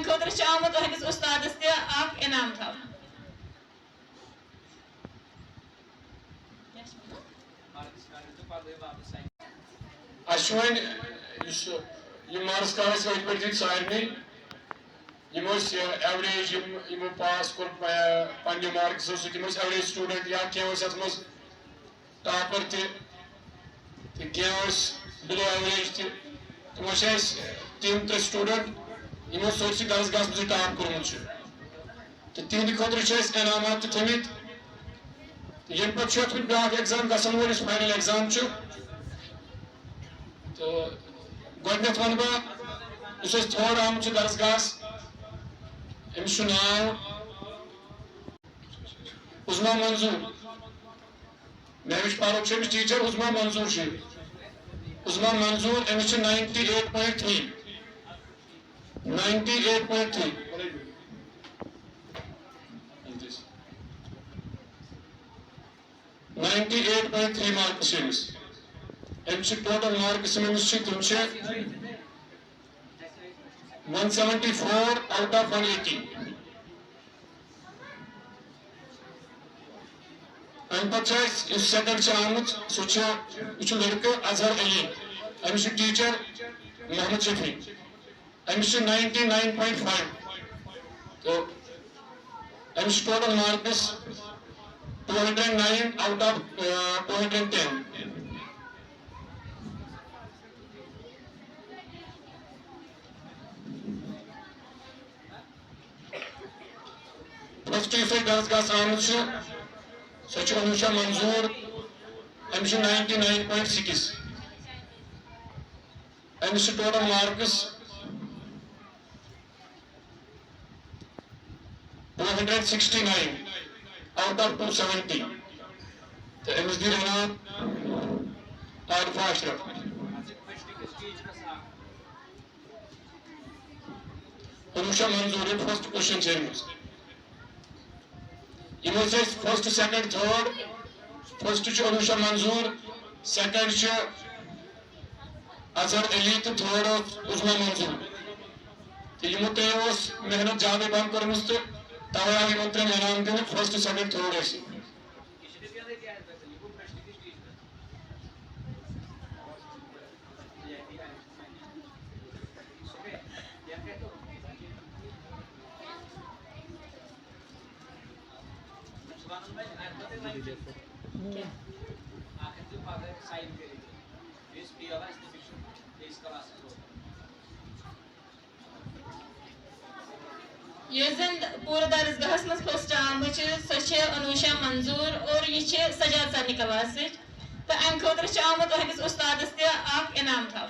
खुद आमुत अहदिस उस्तादस ते अख इनाम था Ashwin, you marks cars wait for this army. You must average you pass for panju marks so you must average student या क्या हो सकता है topper ते क्या हो below average ते मशे तीन ते student you must Sochi Darasgah में top करूँ मुझे ते तीन दिक्कत रिचेस एनामात ते थमित ये पर चौथ में ब्याह एग्जाम का समूह इस फाइनल एग्जाम चु तो गवर्नमेंट वनबा इस थोड़ा हम चु Darasgah अमिश नाव उस्मा मंजूर मैं पारो टीचर उस्मा मंजूर शे उस्मा मंजूर Amish 98.3 98.3 98.3 marks Amish total marks Amish 174 out of 180 and purchase is second chance such which लड़का अजहर अली अमिश टीचर मोहम्मद शफी अमिश 99.5 तो अमिश total marks 209 out of 210 First if Darasgah आमुत सच अनुषा मंजूर अमिश 99.6 अमिश टोटल मार्क्स 269 out of 270 तो अमिश दी रहना आर फास्ट अनुषा मंजूर first question change Emotions first, second, third. First to Anusha Manzoor, second to Azhar Ali, third Usman Manzoor. The Yumuteos Mehnat Jade Bankar Mustu, Tawaya Himantra Manam, first, second, third. ये पूरे दरसगाह में first आम सह अनुषा मंजूर और यह Sajjad sir class तो अम खुद आमुत अहदिस उस्तादस ते इनाम था